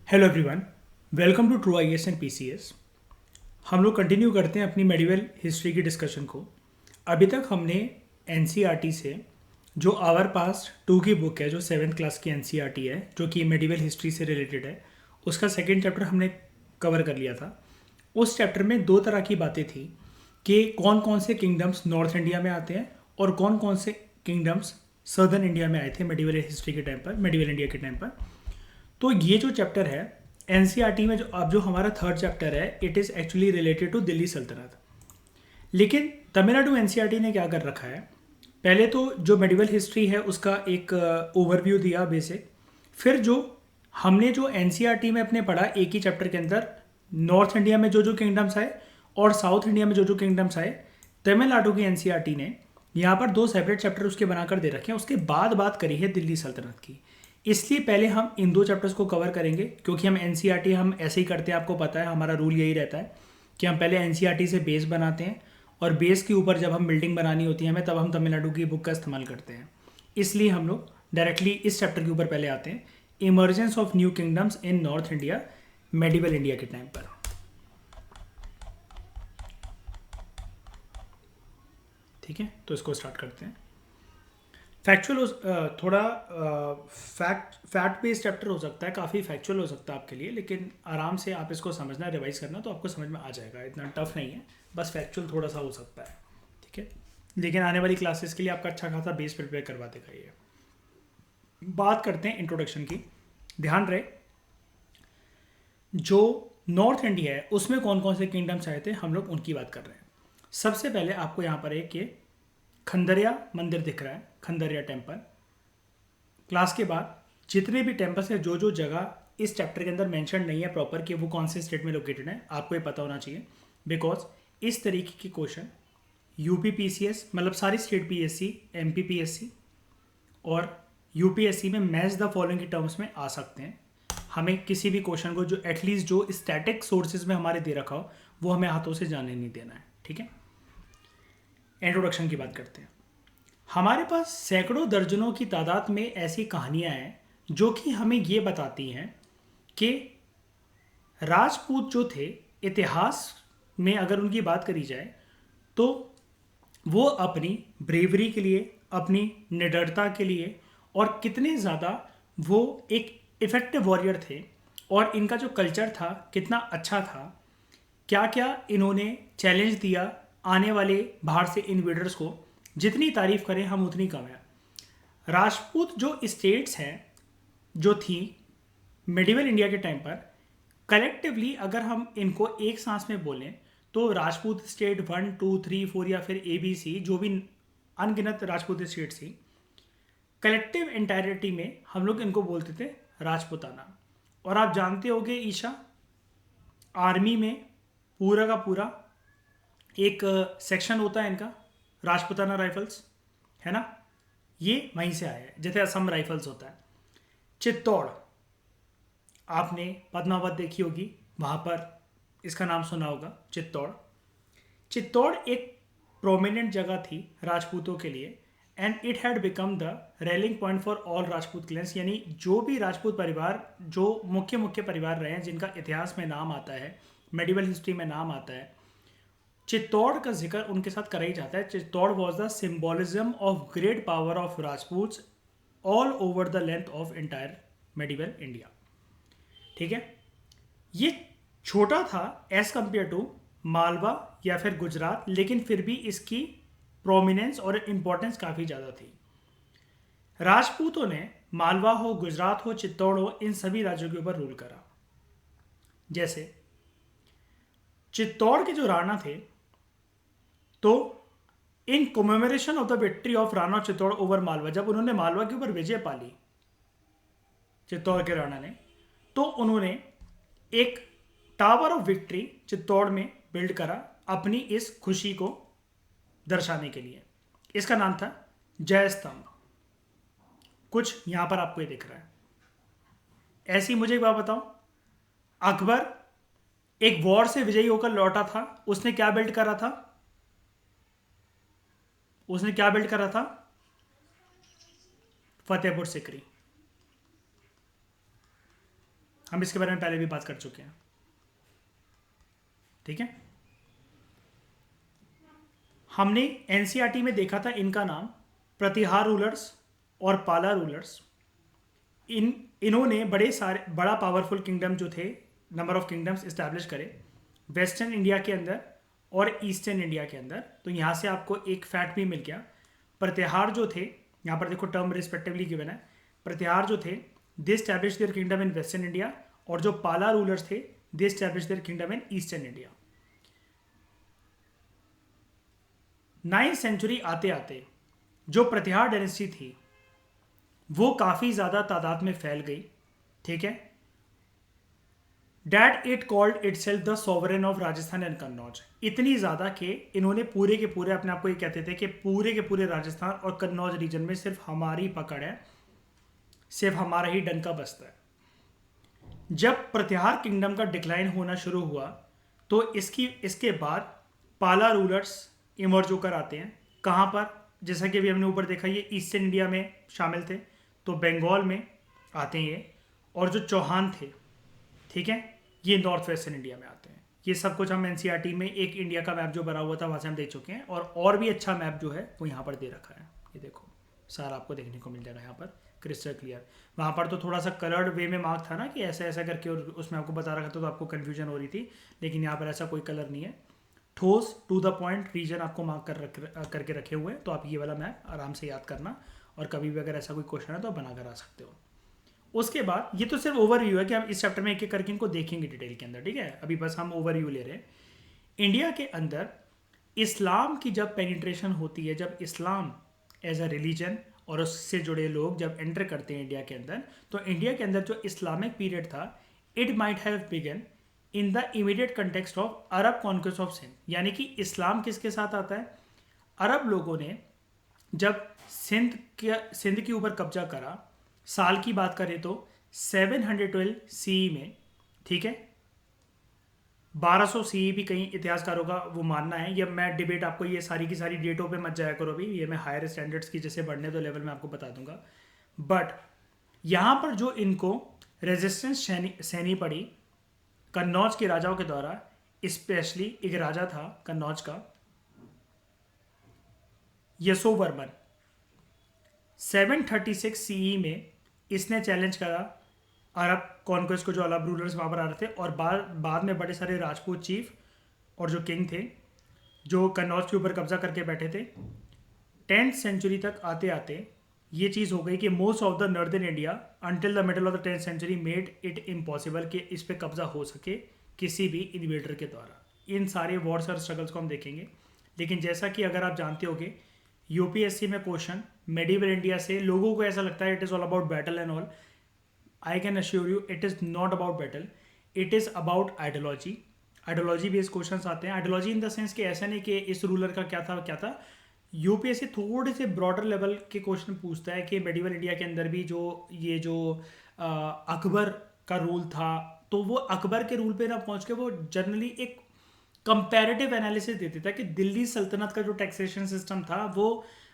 Hello everyone, welcome to true IAS and PCS. हम लोग continue करते हैं अपनी मेडिवल हिस्ट्री की डिस्कशन को। अभी तक हमने एनसीईआरटी से जो आवर पास्ट टू की बुक है, जो सेवन्थ क्लास की एनसीईआरटी है, जो कि मेडिवल हिस्ट्री से रिलेटेड है, उसका सेकेंड चैप्टर हमने कवर कर लिया था। उस चैप्टर में दो तरह की बातें थी कि कौन कौन से किंगडम्स नॉर्थ इंडिया में आते हैं और कौन कौन से किंगडम्स सदर्न इंडिया में आए थे मेडिवल हिस्ट्री के टाइम पर, मेडिवल इंडिया के टाइम पर। तो ये जो चैप्टर है एनसीईआरटी में, जो अब जो हमारा थर्ड चैप्टर है, it is actually related to Delhi सल्तनत। लेकिन तमिलनाडु एनसीईआरटी ने क्या कर रखा है, पहले तो जो मेडिवल हिस्ट्री है उसका एक ओवरव्यू दिया बेसिक। फिर जो हमने जो एनसीईआरटी में अपने पढ़ा एक ही चैप्टर के अंदर, नॉर्थ इंडिया में जो जो किंगडम्स आए और साउथ इंडिया में जो जो किंगडम्स आए, तमिलनाडु की एनसीईआरटी ने यहाँ पर दो सेपरेट चैप्टर उसके बनाकर दे रखे हैं। उसके बाद बात करी है दिल्ली सल्तनत की। इसलिए पहले हम इन दो चैप्टर्स को कवर करेंगे, क्योंकि हम एनसीईआरटी हम ऐसे ही करते हैं, आपको पता है हमारा रूल यही रहता है कि हम पहले एनसीईआरटी से बेस बनाते हैं और बेस के ऊपर जब हम बिल्डिंग बनानी होती है हमें, तब हम तमिलनाडु की बुक का इस्तेमाल करते हैं। इसलिए हम लोग डायरेक्टली इस चैप्टर के ऊपर पहले आते हैं, emergence of new kingdoms in north India medieval India के टाइम पर। ठीक है, तो इसको स्टार्ट करते हैं। फैक्चुअल थोड़ा फैक्ट बेस्ड चैप्टर हो सकता है, काफ़ी फैक्चुअल हो सकता है आपके लिए, लेकिन आराम से आप इसको समझना, रिवाइज करना, तो आपको समझ में आ जाएगा। इतना टफ नहीं है, बस फैक्चुअल थोड़ा सा हो सकता है। ठीक है, लेकिन आने वाली क्लासेस के लिए आपका अच्छा खासा बेस प्रिपेयर करवा देगा ये। बात करते हैं इंट्रोडक्शन की। ध्यान रहे, जो नॉर्थ इंडिया है उसमें कौन कौन से किंगडम्स आए थे, हम लोग उनकी बात कर रहे हैं। सबसे पहले आपको यहाँ पर एक ये खंडरिया मंदिर दिख रहा है, खंडरिया टेम्पल। क्लास के बाद जितने भी टेम्पल्स हैं, जो जो जगह इस चैप्टर के अंदर मेंशन नहीं है प्रॉपर कि वो कौन से स्टेट में लोकेटेड है, आपको ये पता होना चाहिए। बिकॉज इस तरीके के क्वेश्चन यूपी पीसीएस, मतलब सारी स्टेट पीएससी, एमपी पीएससी और यूपीएससी में मैच द फॉलोइंग के टर्म्स में आ सकते हैं। हमें किसी भी क्वेश्चन को जो एटलीस्ट जो स्टैटिक सोर्सेज में हमारे दे रखा हो, वो हमें हाथों से जाने नहीं देना है। ठीक है, इंट्रोडक्शन की बात करते हैं। हमारे पास सैकड़ों दर्जनों की तादाद में ऐसी कहानियां हैं जो कि हमें ये बताती हैं कि राजपूत जो थे, इतिहास में अगर उनकी बात करी जाए तो वो अपनी ब्रेवरी के लिए, अपनी निडरता के लिए, और कितने ज़्यादा वो एक इफेक्टिव वॉरियर थे, और इनका जो कल्चर था कितना अच्छा था, क्या क्या इन्होंने चैलेंज दिया आने वाले बाहर से इन्वेडर्स को। जितनी तारीफ करें हम उतनी कम है। राजपूत जो स्टेट्स हैं, जो थी मेडिवल इंडिया के टाइम पर, कलेक्टिवली अगर हम इनको एक सांस में बोलें तो राजपूत स्टेट 1 2 3 4 या फिर ABC, जो भी अनगिनत राजपूत स्टेट थी, कलेक्टिव इंटायरिटी में हम लोग इनको बोलते थे राजपूताना। और आप जानते होगे ईशा, आर्मी में पूरा का पूरा एक सेक्शन होता है इनका, राजपूताना राइफल्स, है ना। ये वहीं से आया है, जैसे असम राइफल्स होता है। चित्तौड़, आपने पद्मावत देखी होगी, वहाँ पर इसका नाम सुना होगा, चित्तौड़। चित्तौड़ एक प्रोमिनेंट जगह थी राजपूतों के लिए, and it had become the railing point for all Rajput clans. यानी जो भी राजपूत परिवार, जो मुख्य मुख्य परिवार रहे हैं जिनका इतिहास में नाम आता है, मेडिवल हिस्ट्री में नाम आता है, चित्तौड़ का जिक्र उनके साथ करा ही जाता है। Chittor was the symbolism of great power of Rajput all over the length of entire medieval India. ठीक है, ये छोटा था एज कंपेयर टू मालवा या फिर गुजरात, लेकिन फिर भी इसकी प्रोमिनेंस और इंपॉर्टेंस काफ़ी ज़्यादा थी। राजपूतों ने मालवा हो, गुजरात हो, चित्तौड़ हो, इन सभी राज्यों के ऊपर रूल करा। जैसे चित्तौड़ के जो राणा थे, तो in commemoration of the victory of Rana Chittor over Malwa, जब उन्होंने मालवा के ऊपर विजय पाली चित्तौड़ के राणा ने, तो उन्होंने एक टावर ऑफ विक्ट्री चित्तौड़ में बिल्ड करा अपनी इस खुशी को दर्शाने के लिए। इसका नाम था जय स्तंभ। कुछ यहां पर आपको ये दिख रहा है। ऐसी मुझे एक बात बताओ, अकबर एक वॉर से विजयी होकर लौटा था, उसने क्या बिल्ड करा था? उसने क्या बिल्ड करा था? फतेहपुर सिकरी। हम इसके बारे में पहले भी बात कर चुके हैं, ठीक है। हमने एनसीईआरटी में देखा था इनका नाम प्रतिहार रूलर्स और पाला रूलर्स। इन्होंने बड़ा पावरफुल किंगडम जो थे, नंबर ऑफ किंगडम्स इस्टेब्लिश करे वेस्टर्न इंडिया के अंदर और ईस्टर्न इंडिया के अंदर। तो यहाँ से आपको एक फैक्ट भी मिल गया। प्रतिहार जो थे, यहाँ पर देखो टर्म रिस्पेक्टिवली गिवन है, प्रतिहार जो थे they establish their kingdom in western India, और जो पाला रूलर्स थे they establish their kingdom in eastern India. 9th century आते आते जो प्रतिहार डायनेस्टी थी वो काफ़ी ज़्यादा तादाद में फैल गई, ठीक है। That it called it self the sovereign of Rajasthan and Kannauj. इतनी ज़्यादा कि इन्होंने पूरे के पूरे अपने आप को ये कहते थे कि पूरे के पूरे राजस्थान और कन्नौज रीजन में सिर्फ हमारी पकड़ है, सिर्फ हमारा ही डंका बसता है। जब प्रतिहार किंगडम का डिक्लाइन होना शुरू हुआ तो इसके बाद पाला रूलर्स इमर्ज होकर आते हैं। कहाँ पर? जैसा कि अभी हमने ऊपर देखा, ये ईस्टर्न इंडिया में शामिल थे, तो बंगाल में आते हैं ये। और जो चौहान थे, ठीक है, ये नॉर्थ वेस्टर्न इंडिया में आते हैं। ये सब कुछ हम एनसीईआरटी में एक इंडिया का मैप जो बना हुआ था वहाँ से हम देख चुके हैं, और भी अच्छा मैप जो है वो यहाँ पर दे रखा है। ये देखो सारा आपको देखने को मिल जाएगा यहाँ पर क्रिस्टल क्लियर। वहाँ पर तो थोड़ा सा कलर्ड वे में मार्क था ना कि ऐसा ऐसा करके, और उसमें आपको बता रखा था तो आपको कन्फ्यूजन हो रही थी, लेकिन यहाँ पर ऐसा कोई कलर नहीं है। ठोस टू द पॉइंट रीजन आपको मार्क करके रखे हुए हैं, तो आप ये वाला मैप आराम से याद करना, और कभी भी अगर ऐसा कोई क्वेश्चन है तो आप बना कर आ सकते हो। उसके बाद ये तो सिर्फ ओवरव्यू है कि हम इस चैप्टर में एक एक करके इनको देखेंगे डिटेल के अंदर, ठीक है। अभी बस हम ओवरव्यू ले रहे हैं। इंडिया के अंदर इस्लाम की जब पेनिट्रेशन होती है, जब इस्लाम एज अ रिलीजन और उससे जुड़े लोग जब एंटर करते हैं इंडिया के अंदर, तो इंडिया के अंदर जो इस्लामिक पीरियड था, it might have begun in the immediate context of Arab conquest of Sindh. यानी कि इस्लाम किसके साथ आता है? अरब लोगों ने जब सिंध के ऊपर कब्जा करा, साल की बात करें तो 712 सीई में, ठीक है। 1200 सीई भी कहीं इतिहासकारों का वो मानना है, ये मैं डिबेट आपको ये सारी की सारी डेटों पे मत जाया करो, अभी ये मैं हायर स्टैंडर्ड्स की जैसे बढ़ने तो लेवल में आपको बता दूंगा। बट यहाँ पर जो इनको रेजिस्टेंस सहनी पड़ी कन्नौज के राजाओं के द्वारा, स्पेशली एक राजा था कन्नौज का यशोवर्मन, 736 सीई में इसने चैलेंज करा अरब कॉन्क्वेस्ट को, जो अरब रूलर्स वहाँ पर आ रहे थे, और बाद में बड़े सारे राजपूत चीफ और जो किंग थे जो कन्नौज के ऊपर कब्जा करके बैठे थे। 10th सेंचुरी तक आते आते ये चीज़ हो गई कि most of the northern India until the middle of the 10th century made it impossible कि इस पर कब्जा हो सके किसी भी इन्वेडर के द्वारा। इन सारे वॉर्स और स्ट्रगल्स को हम देखेंगे। लेकिन जैसा कि अगर आप जानते होगे यूपीएससी में क्वेश्चन मेडिवल इंडिया से, लोगों को ऐसा लगता है it is all about battle and all. I can assure you it is not about battle, it is about ideology. Ideology based question आते हैं। आइडियोलॉजी इन द सेंस कि ऐसा नहीं कि इस रूलर का क्या था। यूपीएससी थोड़े से ब्रॉडर लेवल के क्वेश्चन पूछता है कि मेडिवल इंडिया के अंदर भी जो अकबर का रूल था, तो वो अकबर के रूल पे ना पहुंच के वो जनरली एक कंपैरेटिव एनालिसिस देते था कि दिल्ली सल्तनत का जो टैक्सेशन सिस्टम था वो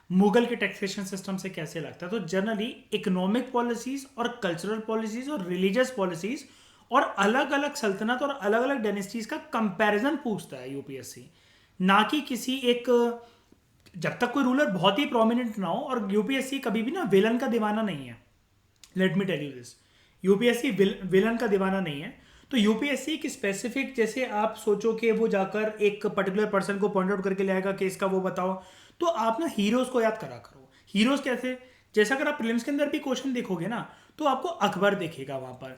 मुगल के टैक्सेशन सिस्टम से कैसे लगता है। तो जनरली इकोनॉमिक पॉलिसीज और कल्चरल पॉलिसीज और रिलीजियस पॉलिसीज और अलग अलग सल्तनत और अलग अलग डायनेस्टीज का कंपैरिजन पूछता है यूपीएससी, ना कि किसी एक, जब तक कोई रूलर बहुत ही प्रोमिनेंट ना हो। और यूपीएससी कभी भी ना विलन का दीवाना नहीं है, let me tell you this, UPSC villain का दीवाना नहीं है। तो यूपीएससी की स्पेसिफिक, जैसे आप सोचो कि वो जाकर एक पर्टिकुलर पर्सन को पॉइंट आउट करके ले आएगा कि इसका वो बताओ, तो आप ना हीरोज को याद करा करो। हीरोज कैसे? जैसा अगर आप प्रीलिम्स के अंदर भी क्वेश्चन देखोगे ना, तो आपको अकबर दिखेगा वहां पर,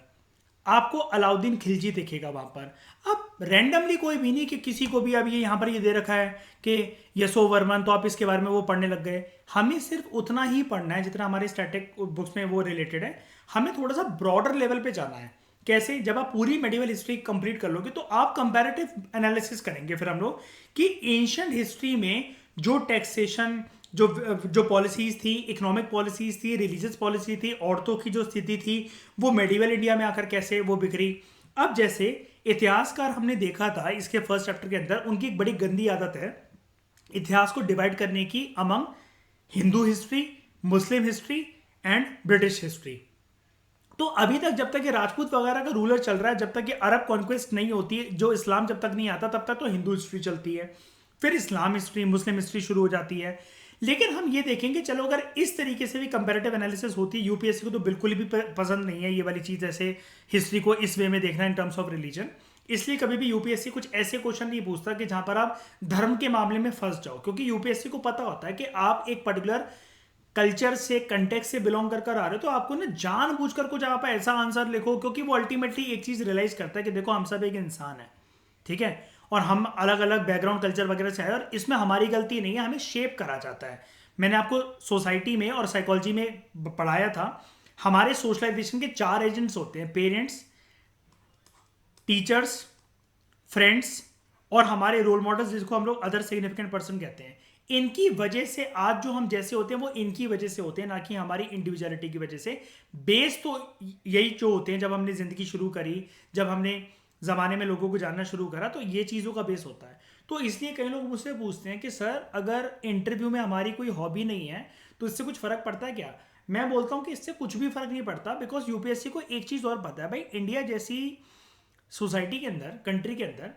आपको अलाउद्दीन खिलजी दिखेगा वहां पर। अब रैंडमली कोई भी नहीं कि किसी को भी, अब ये यहाँ पर ये दे रखा है कि यशोवर्मन, तो आप इसके बारे में वो पढ़ने लग गए। हमें सिर्फ उतना ही पढ़ना है जितना हमारे स्टैटिक बुक्स में वो रिलेटेड है। हमें थोड़ा सा ब्रॉडर लेवल पे जाना है। कैसे? जब आप पूरी मेडिवल हिस्ट्री कंप्लीट कर लोगे तो आप कंपैरेटिव एनालिसिस करेंगे फिर हम लोग कि एंशिएंट हिस्ट्री में जो टैक्सेशन, जो पॉलिसीज थी, इकोनॉमिक पॉलिसीज थी, रिलीजियस पॉलिसी थी, औरतों की जो स्थिति थी, वो मेडिवल इंडिया में आकर कैसे वो बिखरी। अब जैसे इतिहासकार हमने देखा था इसके फर्स्ट चैप्टर के अंदर, उनकी एक बड़ी गंदी आदत है इतिहास को डिवाइड करने की among Hindu history, Muslim history and British history. तो अभी तक जब तक ये राजपूत वगैरह का रूलर चल रहा है, जब तक ये अरब कॉन्क्वेस्ट नहीं होती है, जो इस्लाम जब तक नहीं आता, तब तक तो हिंदू हिस्ट्री चलती है, फिर इस्लाम हिस्ट्री, मुस्लिम हिस्ट्री शुरू हो जाती है। लेकिन हम ये देखेंगे, चलो अगर इस तरीके से भी कंपैरेटिव एनालिसिस होती है, यूपीएससी को तो बिल्कुल भी पसंद नहीं है ये वाली चीज़, ऐसे हिस्ट्री को इस वे में देखना इन टर्म्स ऑफ रिलीजन। इसलिए कभी भी यूपीएससी कुछ ऐसे क्वेश्चन नहीं पूछता कि जहां पर आप धर्म के मामले में फंस जाओ, क्योंकि यूपीएससी को पता होता है कि आप एक पर्टिकुलर कल्चर से, कंटेक्स से बिलोंग कर आ रहे हो, तो आपको ना जानबूझकर कुछ आप ऐसा आंसर लिखो, क्योंकि वो अल्टीमेटली एक चीज रियलाइज करता है कि देखो हम सब एक इंसान है, ठीक है, और हम अलग अलग बैकग्राउंड कल्चर वगैरह से आए, और इसमें हमारी गलती नहीं है, हमें शेप करा जाता है। मैंने आपको सोसाइटी में और साइकोलॉजी में पढ़ाया था, हमारे सोशलाइजेशन के 4 एजेंट्स होते हैं: पेरेंट्स, टीचर्स, फ्रेंड्स और हमारे रोल मॉडल्स, जिसको हम लोग अदर सिग्निफिकेंट पर्सन कहते हैं। इनकी वजह से आज जो हम जैसे होते हैं वो इनकी वजह से होते हैं, ना कि हमारी इंडिविजुअलिटी की वजह से। बेस तो यही जो होते हैं, जब हमने जिंदगी शुरू करी, जब हमने ज़माने में लोगों को जानना शुरू करा, तो ये चीज़ों का बेस होता है। तो इसलिए कई लोग मुझसे पूछते हैं कि सर अगर इंटरव्यू में हमारी कोई हॉबी नहीं है तो इससे कुछ फ़र्क पड़ता है क्या? मैं बोलता हूँ कि इससे कुछ भी फ़र्क नहीं पड़ता, बिकॉज यूपीएससी को एक चीज़ और पता है भाई, इंडिया जैसी सोसाइटी के अंदर, कंट्री के अंदर,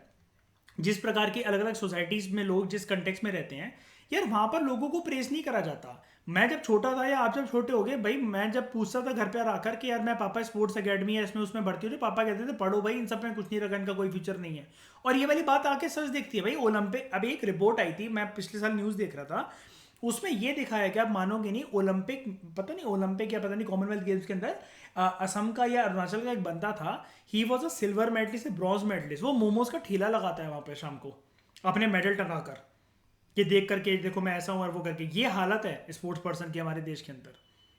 जिस प्रकार की अलग अलग सोसाइटीज़ में लोग जिस कंटेक्स में रहते हैं यार, वहाँ पर लोगों को प्रेस नहीं करा जाता। मैं जब छोटा था या आप जब छोटे हो गए भाई, मैं जब पूछता था घर पे आकर कि यार मैं पापा स्पोर्ट्स अकेडमी है इसमें उसमें भर्ती हो, तो पापा कहते थे पढ़ो भाई, इन सब में कुछ नहीं रखा, इनका कोई फ्यूचर नहीं है। और ये वाली बात आके सच दिखती है भाई। ओलंपिक, अभी एक रिपोर्ट आई थी, मैं पिछले साल न्यूज़ देख रहा था, उसमें ये दिखाया कि आप मानोगे नहीं, ओलंपिक, पता नहीं ओलंपिक या पता नहीं कॉमनवेल्थ गेम्स के अंदर असम का या अरुणाचल का एक बंदा था, he was a silver medalist, bronze medalist. वो मोमोज का ठेला लगाता है वहाँ पे शाम को अपने मेडल टंगा कर, ये देख करके देखो मैं ऐसा हूँ और वो करके। ये हालत है स्पोर्ट्स पर्सन की हमारे देश के अंदर।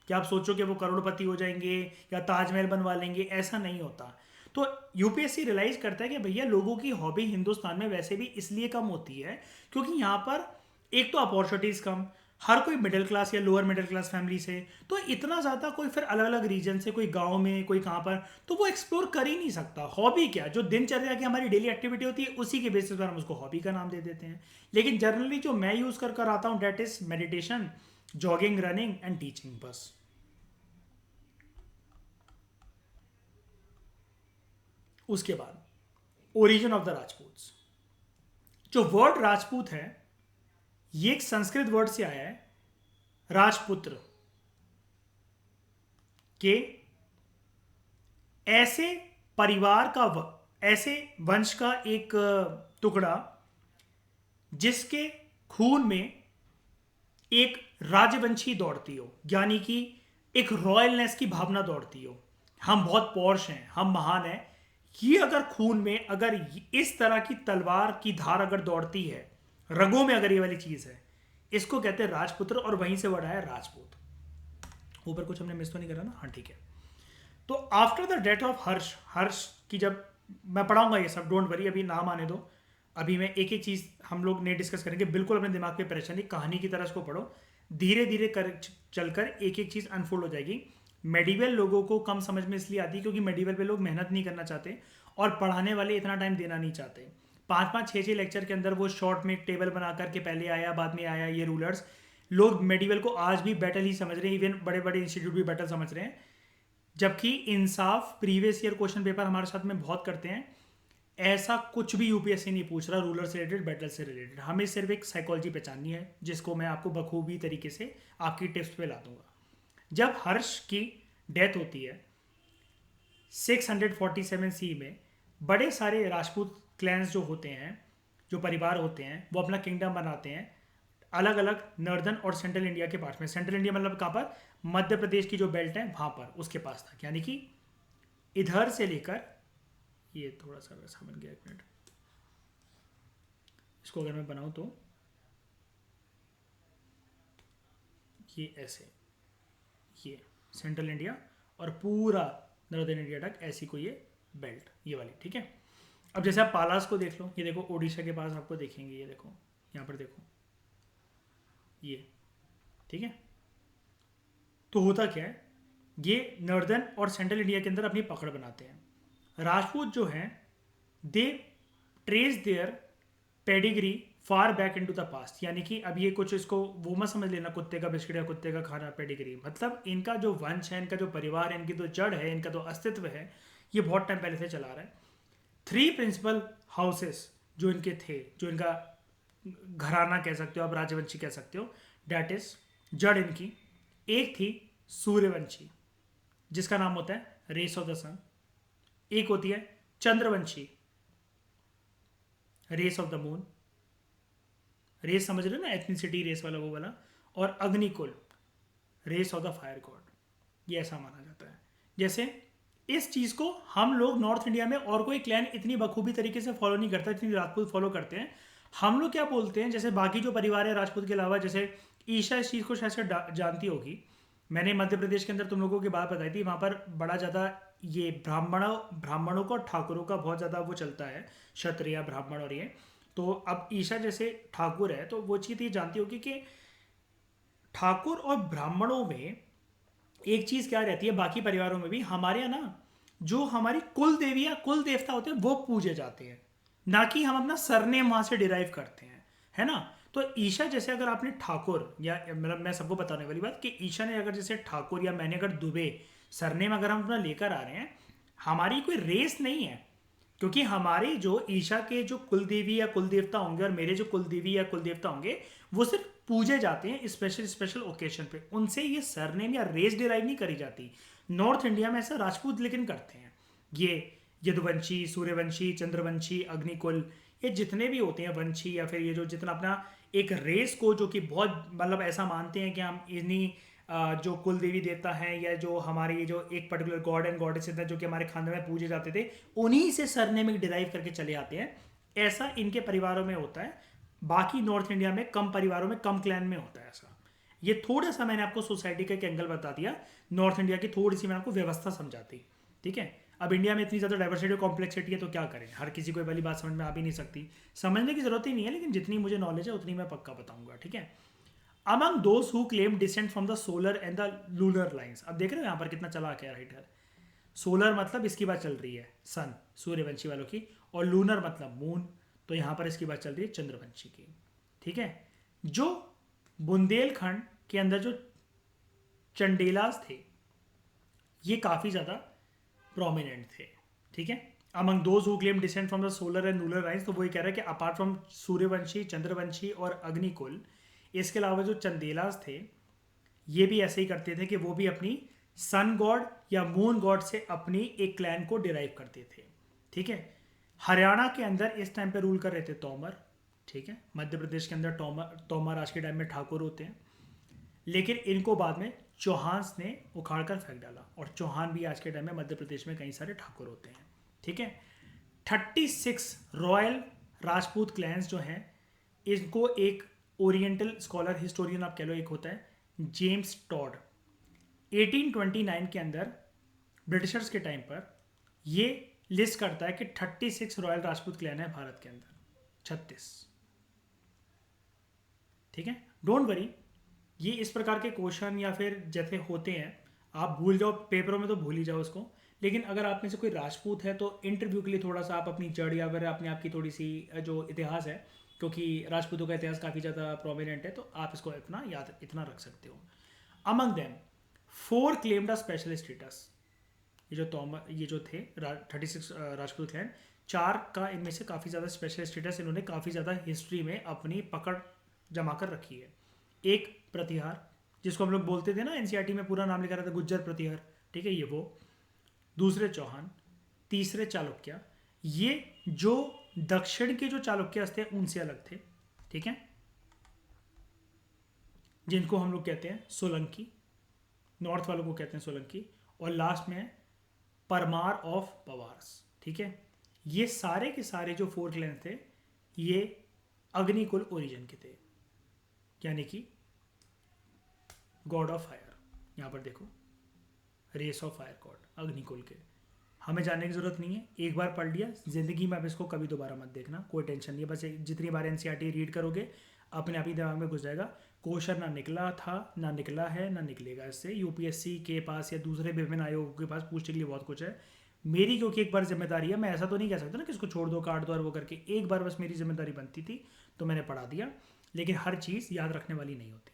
क्या आप सोचो कि वो करोड़पति हो जाएंगे या ताजमहल बनवा लेंगे? ऐसा नहीं होता। तो यूपीएससी रियलाइज करता है कि भैया लोगों की हॉबी हिंदुस्तान में वैसे भी इसलिए कम होती है क्योंकि यहाँ पर एक तो अपॉर्चुनिटीज कम, हर कोई मिडिल क्लास या लोअर मिडिल क्लास फैमिली से, तो इतना ज़्यादा कोई फिर अलग अलग रीजन से, कोई गांव में, कोई कहाँ पर, तो वो एक्सप्लोर कर ही नहीं सकता। हॉबी क्या, जो दिनचर्या की हमारी डेली एक्टिविटी होती है उसी के बेसिस पर हम उसको हॉबी का नाम दे देते हैं। लेकिन जनरली जो मैं यूज़ कर आता हूँ that is meditation, jogging, running and teaching, बस। उसके बाद ओरिजिन ऑफ द राजपूत्स। जो वर्ड राजपूत है ये एक संस्कृत वर्ड से आया है, राजपुत्र, के ऐसे परिवार का ऐसे वंश का एक टुकड़ा जिसके खून में एक राजवंशी दौड़ती हो, यानी कि एक रॉयलनेस की भावना दौड़ती हो। हम बहुत पौरुष हैं, हम महान हैं, ये अगर खून में अगर इस तरह की तलवार की धार अगर दौड़ती है, रगों में अगर ये वाली चीज है, इसको कहते हैं राजपुत्र, और वहीं से वर्ड आया राजपूत। ऊपर कुछ हमने मिस तो नहीं करा ना? हाँ ठीक है। तो आफ्टर द डेथ ऑफ हर्ष, हर्ष की जब मैं पढ़ाऊंगा ये सब, डोंट वरी, अभी नाम आने दो, अभी मैं एक एक चीज़ हम लोग नहीं डिस्कस करेंगे, बिल्कुल अपने दिमाग पे परेशानी, कहानी की तरह इसको पढ़ो, धीरे धीरे कर चलकर एक एक चीज़ अनफोल्ड हो जाएगी। मेडिवल लोगों को कम समझ में इसलिए आती है क्योंकि मेडिवल पे लोग मेहनत नहीं करना चाहते और पढ़ाने वाले इतना टाइम देना नहीं चाहते। 5-5 6-6 लेक्चर के अंदर वो शॉर्ट में एक टेबल बना करके पहले आया बाद में आया ये रूलर्स, लोग मेडिवल को आज भी बैटल ही समझ रहे हैं, इवन बड़े बड़े इंस्टीट्यूट भी बैटल समझ रहे हैं। जबकि इंसाफ प्रीवियस ईयर क्वेश्चन पेपर हमारे साथ में बहुत करते हैं, ऐसा कुछ भी यूपीएससी नहीं पूछ रहा रूलर से रिलेटेड, बैटल से रिलेटेड। हमें सिर्फ एक साइकोलॉजी पहचाननी है जिसको मैं आपको बखूबी तरीके से आपकी टिप्स पे ला दूंगा। जब हर्ष की डेथ होती है 647 सी में, बड़े सारे राजपूत क्लैंस जो होते हैं, जो परिवार होते हैं, वो अपना किंगडम बनाते हैं अलग अलग नॉर्दर्न और सेंट्रल इंडिया के पास में। सेंट्रल इंडिया मतलब कहाँ पर? मध्य प्रदेश की जो बेल्ट है वहाँ पर, उसके पास तक, यानी कि इधर से लेकर, ये थोड़ा सा वैसा बन गया, एक मिनट, इसको अगर मैं बनाऊँ तो ये ऐसे, ये सेंट्रल इंडिया और पूरा नॉर्दर्न इंडिया तक ऐसी कोई ये बेल्ट, ये वाली, ठीक है। अब जैसे आप पालास को देख लो, ये देखो ओडिशा के पास आपको देखेंगे, ये देखो यहाँ पर देखो ये, ठीक है। तो होता क्या है, ये नॉर्दर्न और सेंट्रल इंडिया के अंदर अपनी पकड़ बनाते हैं। राजपूत जो हैं they trace their pedigree far back into the past, यानी कि अब ये कुछ इसको वो मत समझ लेना कुत्ते का बिस्किट या कुत्ते का खाना पेडिग्री, मतलब इनका जो वंश है, इनका जो परिवार है, इनकी जो जड़ है, इनका जो अस्तित्व है, ये बहुत टाइम पहले से चला रहा है। 3 प्रिंसिपल हाउसेस जो इनके थे, जो इनका घराना कह सकते हो आप, राजवंशी कह सकते हो, डैट इज जड़ इनकी। एक थी सूर्यवंशी जिसका नाम होता है रेस ऑफ द सन, एक होती है Chandravanshi, race of the moon, race समझ रहे हो ना, एथनिसिटी रेस वाला वो वाला, और Agnikul, race of the fire god. ये ऐसा माना जाता है। जैसे इस चीज़ को हम लोग नॉर्थ इंडिया में और कोई क्लैन इतनी बखूबी तरीके से फॉलो नहीं करता, इतनी राजपूत फॉलो करते हैं। हम लोग क्या बोलते हैं, जैसे बाकी जो परिवार है राजपूत के अलावा, जैसे ईशा इस चीज़ को शायद से जानती होगी। मैंने मध्य प्रदेश के अंदर तुम लोगों की बात बताई थी, वहाँ पर बड़ा ज़्यादा ये ब्राह्मणों का और ठाकुरों का बहुत ज़्यादा वो चलता है, क्षत्रिय ब्राह्मण और ये। तो अब ईशा जैसे ठाकुर है तो वो चीज़ ये जानती होगी कि ठाकुर और ब्राह्मणों में एक चीज़ क्या रहती है, बाकी परिवारों में भी हमारे यहाँ ना जो हमारी कुल देवी या कुल देवता होते हैं वो पूजे जाते हैं, ना कि हम अपना सरनेम वहाँ से डिराइव करते हैं, है ना। तो ईशा जैसे अगर आपने ठाकुर, या मतलब मैं सबको बताने वाली बात कि ईशा ने अगर जैसे ठाकुर या मैंने अगर दुबे सरनेम अगर हम अपना लेकर आ रहे हैं, हमारी कोई रेस नहीं है, क्योंकि हमारी जो ईशा के जो कुल देवी या कुल देवता होंगे और मेरे जो कुल देवी या कुल देवता होंगे वो सिर्फ पूजे जाते हैं स्पेशल स्पेशल ओकेशन पे, उनसे ये सरनेम या रेस डिराइव नहीं करी जाती। नॉर्थ इंडिया में ऐसा राजपूत लेकिन करते हैं, ये यदुवंशी, सूर्यवंशी, चंद्रवंशी, अग्निकुल, ये जितने भी होते हैं वंशी, या फिर ये जो जितना अपना एक रेस को जो कि बहुत मतलब ऐसा मानते हैं कि हम इन्हीं जो कुल देवी देवता हैं या जो हमारे ये जो एक पर्टिकुलर गॉड एंड गॉडेसेस हैं जो कि हमारे खानदान में पूजे जाते थे, उन्हीं से सरनेम डिराइव करके चले आते हैं। ऐसा इनके परिवारों में होता है, बाकी नॉर्थ इंडिया में कम परिवारों में, कम क्लैन में होता है ऐसा। ये थोड़ा सा मैंने आपको सोसाइटी का एक एंगल बता दिया, नॉर्थ इंडिया की थोड़ी सी मैंने आपको व्यवस्था समझाती, ठीक है। अब इंडिया में इतनी ज़्यादा डाइवर्सिटी और कॉम्प्लेक्सिटी है तो क्या करें, हर किसी को ये वाली बात समझ में आ भी नहीं सकती, समझने की जरूरत ही नहीं है, लेकिन जितनी मुझे नॉलेज है उतनी मैं पक्का बताऊंगा, ठीक है। Among those who claim decent from the solar and the lunar lines, अब देख रहे हो यहाँ पर कितना चला क्या राइटर। सोलर मतलब इसकी बात चल रही है सन, सूर्यवंशी वालों की, और लूनर मतलब मून, तो यहाँ पर इसकी बात चल रही है चंद्रवंशी की, ठीक है। जो बुंदेलखंड के अंदर जो चंडेलास थे ये काफ़ी ज़्यादा प्रोमिनेंट थे, ठीक है। Among those who claim decent from the solar and lunar lines, तो वो ये कह रहा है कि अपार्ट फ्रॉम सूर्यवंशी, चंद्रवंशी और अग्निकुल, इसके अलावा जो चंदेलास थे ये भी ऐसे ही करते थे कि वो भी अपनी सन गॉड या मून गॉड से अपनी एक क्लैन को डिराइव करते थे, ठीक है। हरियाणा के अंदर इस टाइम पे रूल कर रहे थे तोमर, ठीक है। मध्य प्रदेश के अंदर तोमर आज के टाइम में ठाकुर होते हैं, लेकिन इनको बाद में चौहान्स ने उखाड़ कर फेंक डाला, और चौहान भी आज के टाइम में मध्य प्रदेश में कई सारे ठाकुर होते हैं, ठीक है। 36 रॉयल राजपूत क्लैंस जो हैं, इनको एक ओरिएंटल स्कॉलर हिस्टोरियन आप कह लो, एक होता है जेम्स टॉड, 1829 के अंदर ब्रिटिशर्स के टाइम पर ये लिस्ट करता है कि 36 रॉयल राजपूत क्लैन है भारत के अंदर, 36, ठीक है। डोंट वरी, ये इस प्रकार के क्वेश्चन या फिर जैसे होते हैं आप भूल जाओ पेपरों में, तो भूल ही जाओ उसको, लेकिन अगर आप में से कोई राजपूत है तो इंटरव्यू के लिए थोड़ा सा आप अपनी जड़ या फिर अपने आप की थोड़ी सी जो इतिहास है, क्योंकि राजपूतों का इतिहास काफ़ी ज़्यादा प्रोमिनेंट है, तो आप इसको इतना याद इतना रख सकते हो। Among them 4 claimed a special status, ये जो थे 36 राजपूत क्लैन, 4 का इनमें से काफ़ी ज़्यादा स्पेशल स्टेटस, इन्होंने काफ़ी ज़्यादा हिस्ट्री में अपनी पकड़ जमा कर रखी है। एक प्रतिहार, जिसको हम लोग बोलते थे ना, एनसीईआरटी में पूरा नाम लिखा रहता था गुज्जर प्रतिहार, ठीक है, ये वो। दूसरे चौहान, तीसरे चालुक्य, ये जो दक्षिण के जो चालुक्य थे उनसे अलग थे, ठीक है, जिनको हम लोग कहते हैं सोलंकी, नॉर्थ वालों को कहते हैं सोलंकी। और लास्ट में है परमार ऑफ पवार्स, ठीक है। ये सारे के सारे जो 4 क्लैन थे ये अग्निकुल ओरिजिन के थे, यानी कि गॉड ऑफ फायर, यहाँ पर देखो race of fire god, Agnikul के। हमें जानने की जरूरत नहीं है, एक बार पढ़ लिया जिंदगी में, अब इसको कभी दोबारा मत देखना, कोई टेंशन नहीं है, बस जितनी बार एनसीईआरटी रीड करोगे अपने आप ही दिमाग में घुस जाएगा। क्वेश्चन ना निकला था, ना निकला है, ना निकलेगा इससे। यूपीएससी के पास या दूसरे विभिन्न आयोगों के पास पूछने के लिए बहुत कुछ है, मेरी क्योंकि एक बार जिम्मेदारी है, मैं ऐसा तो नहीं कह सकता ना कि इसको छोड़ दो, काट दो और वो करके, एक बार बस मेरी जिम्मेदारी बनती थी तो मैंने पढ़ा दिया, लेकिन हर चीज़ याद रखने वाली नहीं होती।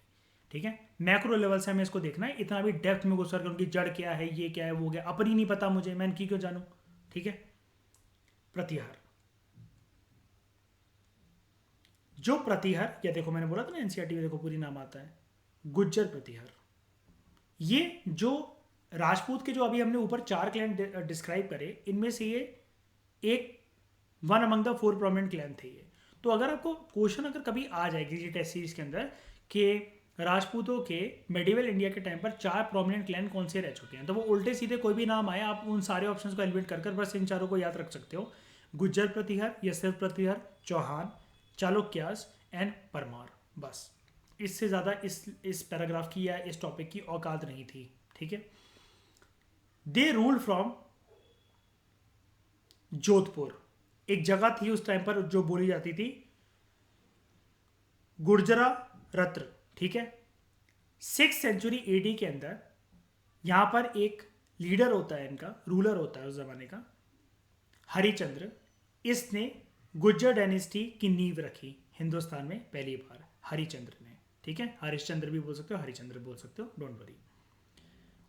ठीक है, मैक्रो लेवल से हमें इसको देखना है, इतना भी डेप्थ में घुस कर उनकी जड़ क्या है, ये क्या है, वो क्या, अपनी नहीं पता मुझे, मैं इनकी क्यों जानूं। ठीक है, प्रतिहार, जो प्रतिहार, या देखो मैंने बोला था ना एनसीईआरटी में देखो पूरी नाम आता है, गुज्जर प्रतिहार। ये जो राजपूत के जो अभी हमने ऊपर 4 क्लैन डिस्क्राइब करे, इनमें से ये एक one among the 4 prominent clan थे ये। तो अगर आपको क्वेश्चन अगर कभी आ जाए किसी टेस्ट सीरीज के अंदर कि राजपूतों के मेडिवल इंडिया के टाइम पर 4 प्रोमिनेंट क्लैन कौन से रह चुके हैं, तो वो उल्टे सीधे कोई भी नाम आए, आप उन सारे ऑप्शंस को एलिमिनेट कर बस इन चारों को याद रख सकते हो, गुज्जर प्रतिहार, यशदेव प्रतिहार, चौहान, चालुक्यास एंड परमार। बस इससे ज़्यादा इस पैराग्राफ की या इस टॉपिक की औकात नहीं थी। ठीक है, दे रूल फ्रॉम जोधपुर, एक जगह थी उस टाइम पर जो बोली जाती थी गुर्जरा रत्र। ठीक है, 6th सेंचुरी एडी के अंदर यहां पर एक लीडर होता है, इनका रूलर होता है उस जमाने का, हरिचंद्र। इसने गुज्जर डायनेस्टी की नींव रखी हिंदुस्तान में पहली बार, हरिचंद्र ने। ठीक है, हरिश्चंद्र भी बोल सकते हो, हरिचंद्र बोल सकते हो, डोंट वरी।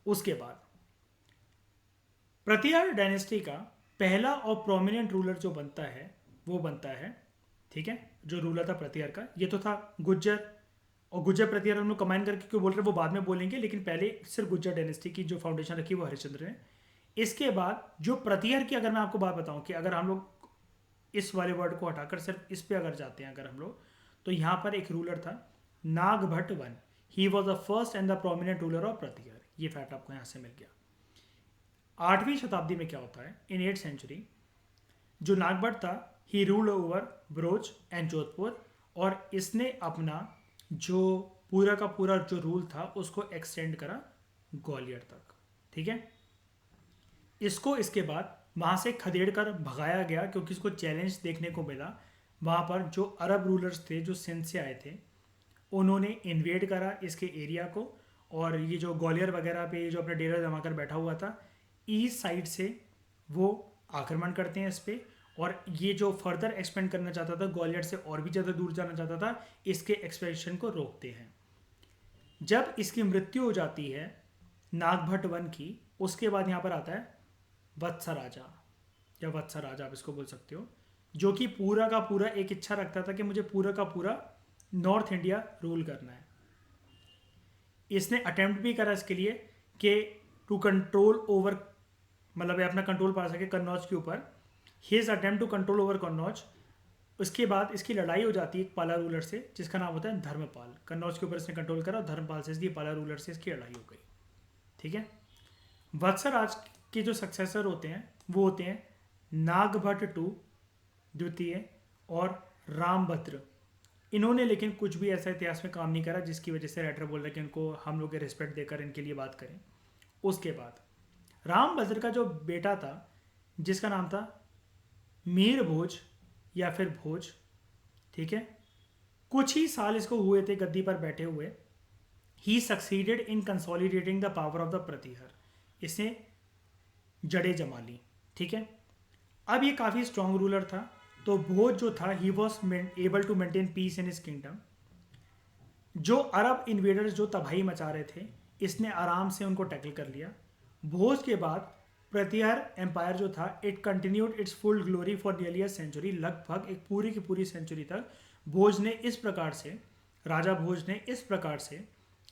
उसके बाद प्रतिहार डायनेस्टी का पहला और प्रोमिनेंट रूलर जो बनता है वो बनता है, ठीक है, जो रूलर था प्रतिहार का, ये तो था गुज्जर, और गुज्जर प्रतिहार हम लोग कंबाइन करके क्यों बोल रहे हैं वो बाद में बोलेंगे, लेकिन पहले सिर्फ गुज्जर डायनेस्टी की जो फाउंडेशन रखी वो हरिश्चंद्र ने। इसके बाद जो प्रतिहार की अगर मैं आपको बात बताऊं कि अगर हम लोग इस वाले वर्ड को हटाकर सिर्फ इस पे अगर जाते हैं अगर हम लोग, तो यहाँ पर एक रूलर था Nagabhata one, he was the first and the prominent ruler of Pratihara. ये फैक्ट आपको यहाँ से मिल गया। 8वीं शताब्दी में क्या होता है, इन 8th सेंचुरी जो नागभट्ट था, he ruled over broach and Jodhpur, और इसने अपना जो पूरा का पूरा जो रूल था उसको एक्सटेंड करा ग्वालियर तक। ठीक है, इसको इसके बाद वहाँ से खदेड़ कर भगाया गया क्योंकि इसको चैलेंज देखने को मिला। वहाँ पर जो अरब रूलर्स थे जो सिंध से आए थे, उन्होंने इन्वेड करा इसके एरिया को, और ये जो ग्वालियर वगैरह पे जो अपने डेरा जमा कर बैठा हुआ था, ईस्ट साइड से वो आक्रमण करते हैं इस पर, और ये जो फर्दर एक्सपेंड करना चाहता था ग्वालियर से और भी ज़्यादा दूर जाना चाहता था, इसके एक्सपेंशन को रोकते हैं। जब इसकी मृत्यु हो जाती है नागभट्ट वन की, उसके बाद यहाँ पर आता है वत्स राजा, या वत्स राजा आप इसको बोल सकते हो, जो कि पूरा का पूरा एक इच्छा रखता था कि मुझे पूरा का पूरा नॉर्थ इंडिया रूल करना है। इसने अटेम्प्ट भी करा इसके लिए कि टू कंट्रोल ओवर, मतलब अपना कंट्रोल पा सके कन्नौज के ऊपर, his attempt to control over Kannauj. उसके बाद इसकी लड़ाई हो जाती है एक पाला रूलर से जिसका नाम होता है धर्मपाल। कन्नौज के ऊपर इसने कंट्रोल करा और धर्मपाल से इसकी पाला रूलर से इसकी लड़ाई हो गई। ठीक है, वत्सराज के जो सक्सेसर होते हैं वो होते हैं नागभट्ट टू द्वितीय और रामभद्र। इन्होंने लेकिन कुछ भी ऐसा इतिहास में काम नहीं करा जिसकी वजह से राइटर बोल रहे कि उनको हम लोग रिस्पेक्ट देकर इनके लिए बात करें। उसके बाद रामभद्र का जो बेटा था जिसका नाम था मीर भोज या फिर भोज, ठीक है, कुछ ही साल इसको हुए थे गद्दी पर बैठे हुए। He succeeded in consolidating the power of the Pratihara, इसने जड़ें जमा ली। ठीक है, अब ये काफ़ी स्ट्रांग रूलर था, तो भोज जो था he was able to maintain peace in his kingdom. जो अरब इन्वेडर्स जो तबाही मचा रहे थे, इसने आराम से उनको टैकल कर लिया। भोज के बाद प्रतिहार एम्पायर जो था, it continued its full glory for nearly a century, लगभग एक पूरी की पूरी सेंचुरी तक भोज ने इस प्रकार से, राजा भोज ने इस प्रकार से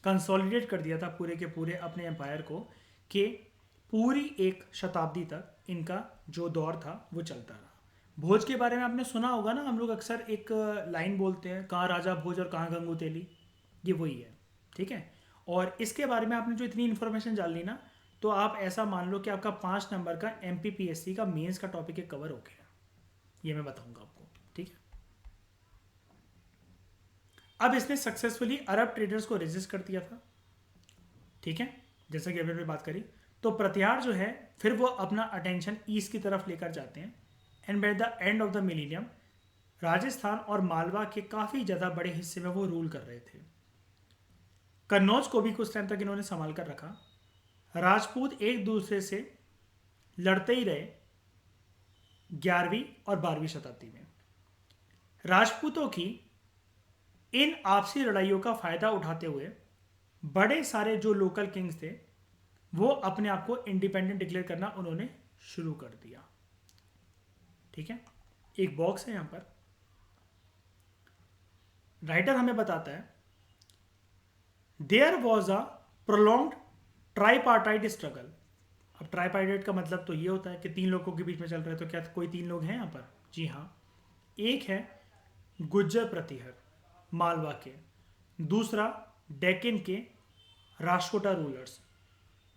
कंसोलिडेट कर दिया था पूरे के पूरे अपने एम्पायर को कि पूरी एक शताब्दी तक इनका जो दौर था वो चलता रहा। भोज के बारे में आपने सुना होगा ना, हम लोग अक्सर एक लाइन बोलते हैं, कहाँ राजा भोज और कहाँ गंगू तेली, ये वही है। ठीक है, और इसके बारे में आपने जो इतनी इन्फॉर्मेशन जान ली ना, तो आप ऐसा मान लो कि आपका 5 नंबर का MPPSC का मेंस का टॉपिक एक कवर हो गया, ये मैं बताऊंगा आपको। ठीक है, अब इसने सक्सेसफुली अरब ट्रेडर्स को रेजिस्ट कर दिया था। ठीक है, जैसा कि अभी भी बात करी, तो प्रतिहार जो है फिर वो अपना अटेंशन ईस्ट की तरफ लेकर जाते हैं, and by the end of the millennium Rajasthan और मालवा के काफ़ी ज़्यादा बड़े हिस्से में वो रूल कर रहे थे। कन्नौज को भी कुछ टाइम तक इन्होंने संभाल कर रखा। राजपूत एक दूसरे से लड़ते ही रहे 11वीं और 12वीं शताब्दी में। राजपूतों की इन आपसी लड़ाइयों का फायदा उठाते हुए बड़े सारे जो लोकल किंग्स थे वो अपने आप को इंडिपेंडेंट डिक्लेयर करना उन्होंने शुरू कर दिया। ठीक है, एक बॉक्स है यहां पर, राइटर हमें बताता है there was a prolonged tripartite struggle. अब ट्राईपार्टाइट का मतलब तो ये होता है कि तीन लोगों के बीच में चल रहा है, तो क्या कोई तीन लोग हैं यहाँ पर? जी हाँ, एक है गुज्जर प्रतिहर मालवा के, दूसरा डेक्कन के राष्ट्रकूटा रूलर्स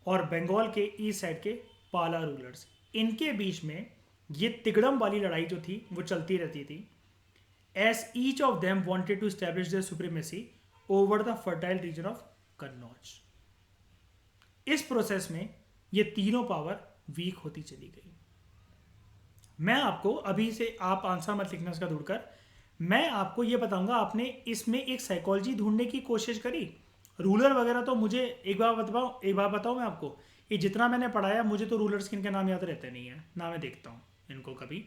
और बंगाल के ईस्ट साइड के पाला रूलर्स। इनके बीच में ये तिगड़म वाली लड़ाई जो थी वो चलती रहती थी। As each of them wanted to establish their supremacy over the fertile region of Kannauj. इस प्रोसेस में ये तीनों पावर वीक होती चली गई। मैं आपको अभी से, आप आंसर मत लिखना इसका ढूंढकर, मैं आपको ये बताऊंगा आपने इसमें एक साइकोलॉजी ढूंढने की कोशिश करी। रूलर वगैरह तो मुझे एक बार बताऊं मैं आपको, ये जितना मैंने पढ़ाया मुझे तो रूलर्स के इनके नाम याद रहते नहीं है ना, मैं देखता हूँ इनको कभी।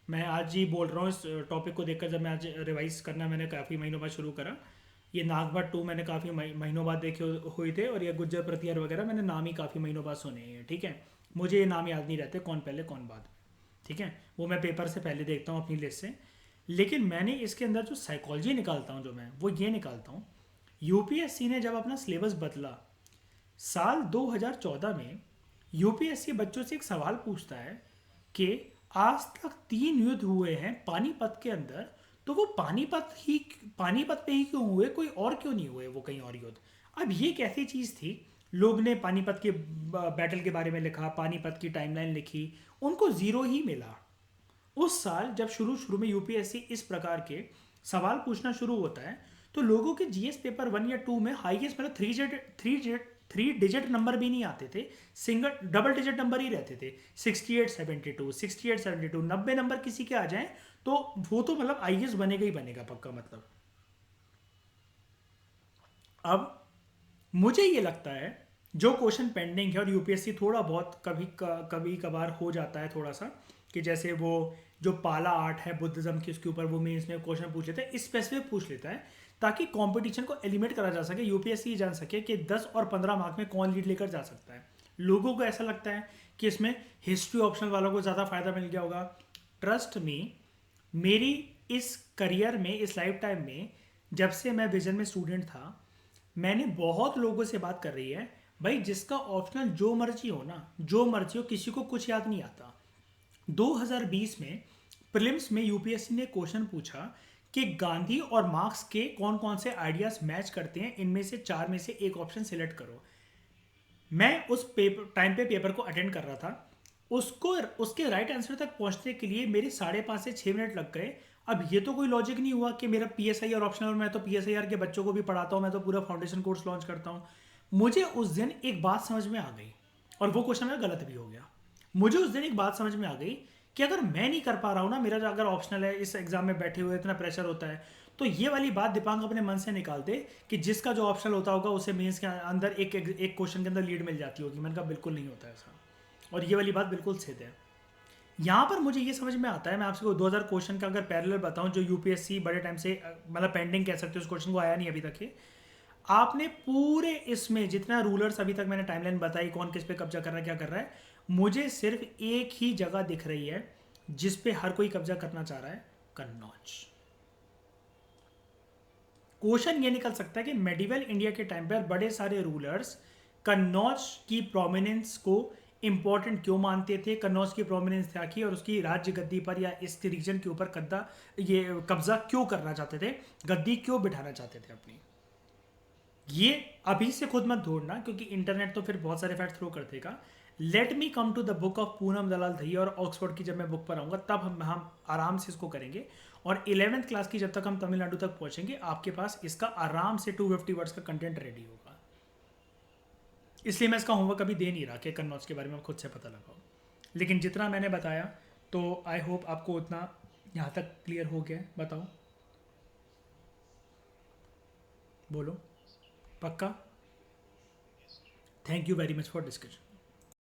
मैं आज ही बोल रहा हूँ इस टॉपिक को देखकर, जब मैं आज रिवाइज करना मैंने काफ़ी महीनों बाद शुरू करा। ये नागभट्ट 2 मैंने काफ़ी महीनों बाद देखे हुए थे, और ये गुज्जर प्रतिहार वगैरह मैंने नाम ही काफ़ी महीनों बाद सुने हैं। ठीक है, मुझे ये नाम याद नहीं रहते कौन पहले कौन बाद। ठीक है, वो मैं पेपर से पहले देखता हूँ अपनी लिस्ट से। लेकिन मैंने इसके अंदर जो साइकोलॉजी निकालता हूँ, जो मैं वो ये निकालता हूँ, यूपीएससी ने जब अपना सिलेबस बदला साल 2014 में, यूपीएससी बच्चों से एक सवाल पूछता है कि आज तक 3 युद्ध हुए हैं पानीपत के अंदर, तो वो पानीपत पे ही क्यों हुए, कोई और क्यों नहीं हुए वो कहीं और युद्ध? अब ये कैसी चीज़ थी, लोग ने पानीपत के बैटल के बारे में लिखा, पानीपत की टाइमलाइन लिखी, उनको जीरो ही मिला। उस साल जब शुरू शुरू में यूपीएससी इस प्रकार के सवाल पूछना शुरू होता है, तो लोगों के जीएस पेपर 1 या 2 में हाईएस्ट मतलब थ्री डिजिट नंबर भी नहीं आते थे, सिंगल डबल डिजिट नंबर ही रहते थे। 68 72 68 72 90 नंबर किसी के आ जाएं तो वो तो मतलब आईएएस बनेगा ही बनेगा पक्का। मतलब अब मुझे ये लगता है जो क्वेश्चन पेंडिंग है, और यूपीएससी थोड़ा बहुत कभी कभार हो जाता है थोड़ा सा, कि जैसे वो जो पाला आर्ट है बुद्धिज्म की, उसके ऊपर वो मेंस में क्वेश्चन पूछ लेता है, स्पेसिफिक पूछ लेता है, ताकि कंपटीशन को एलिमिनेट करा जा सके। यूपीएससी जान सके कि 10 और 15 मार्क में कौन लीड लेकर जा सकता है। लोगों को ऐसा लगता है कि इसमें हिस्ट्री ऑप्शनल वालों को ज़्यादा फायदा मिल गया होगा। ट्रस्ट मी, मेरी इस करियर में, इस लाइफ टाइम में, जब से मैं विजन में स्टूडेंट था, मैंने बहुत लोगों से बात कर रही है, भाई जिसका ऑप्शनल जो मर्जी हो ना, जो मर्जी हो, किसी को कुछ याद नहीं आता। 2020 में प्रीलिम्स में यूपीएससी ने क्वेश्चन पूछा कि गांधी और मार्क्स के कौन कौन से आइडियाज मैच करते हैं, इनमें से 4 में से एक ऑप्शन सिलेक्ट करो। मैं उस टाइम पे पेपर को अटेंड कर रहा था, उसको उसके राइट आंसर तक पहुंचने के लिए मेरे 5.5 से 6 मिनट लग गए। अब ये तो कोई लॉजिक नहीं हुआ कि मेरा पीएसआई और ऑप्शनल, मैं तो पीएसआईआर के बच्चों को भी पढ़ाता हूँ, मैं तो पूरा फाउंडेशन कोर्स लॉन्च करता हूँ। मुझे उस दिन एक बात समझ में आ गई, और वो क्वेश्चन मेरा गलत भी हो गया। मुझे उस दिन एक बात समझ में आ गई कि अगर मैं नहीं कर पा रहा हूँ ना, मेरा जो अगर ऑप्शनल है, इस एग्जाम में बैठे हुए इतना प्रेशर होता है, तो ये वाली बात दीपांक अपने मन से निकाल दे कि जिसका जो ऑप्शनल होता होगा उसे मेंस के अंदर एक क्वेश्चन के अंदर लीड मिल जाती होगी। मैंने कहा बिल्कुल नहीं होता ऐसा, और ये वाली बात बिल्कुल सिद्ध है। यहाँ पर मुझे ये समझ में आता है, मैं आपसे 2000 क्वेश्चन का अगर पैरेलल बताऊं, जो यूपीएससी बड़े टाइम से मतलब पेंडिंग कह सकते हो, उस क्वेश्चन को आया नहीं अभी तक। आपने पूरे इसमें जितना रूलर्स अभी तक मैंने टाइमलाइन बताई, कौन किस पे कब्जा कर रहा है, क्या कर रहा है, मुझे सिर्फ एक ही जगह दिख रही है जिस पे हर कोई कब्जा करना चाह रहा है, कन्नौज। क्वेश्चन ये निकल सकता है कि मेडिवल इंडिया के टाइम पर बड़े सारे रूलर्स कन्नौज की प्रोमिनेंस को इंपॉर्टेंट क्यों मानते थे, कन्नौज की प्रोमिनेंस क्या की, और उसकी राज्य गद्दी पर या इस रीजन के ऊपर कब्जा क्यों करना चाहते थे, गद्दी क्यों बिठाना चाहते थे अपनी। ये अभी से खुद मत ढूंढना, क्योंकि इंटरनेट तो फिर बहुत सारे फैक्ट थ्रो कर देगा। Let me come to the book of Poonam Dalal Dahiya और ऑक्सफोर्ड की जब मैं बुक पर आऊँगा, तब हम आराम से इसको करेंगे। और 11th क्लास की जब तक हम तमिलनाडु तक पहुँचेंगे, आपके पास इसका आराम से 250 वर्ड्स का कंटेंट रेडी होगा। इसलिए मैं इसका होमवर्क अभी दे नहीं रहा कि कन्नौज के बारे में खुद से पता लगाओ, लेकिन जितना मैंने बताया तो आई होप आपको उतना यहाँ तक क्लियर हो गया। बताओ, बोलो, पक्का? Thank you very much for discussion.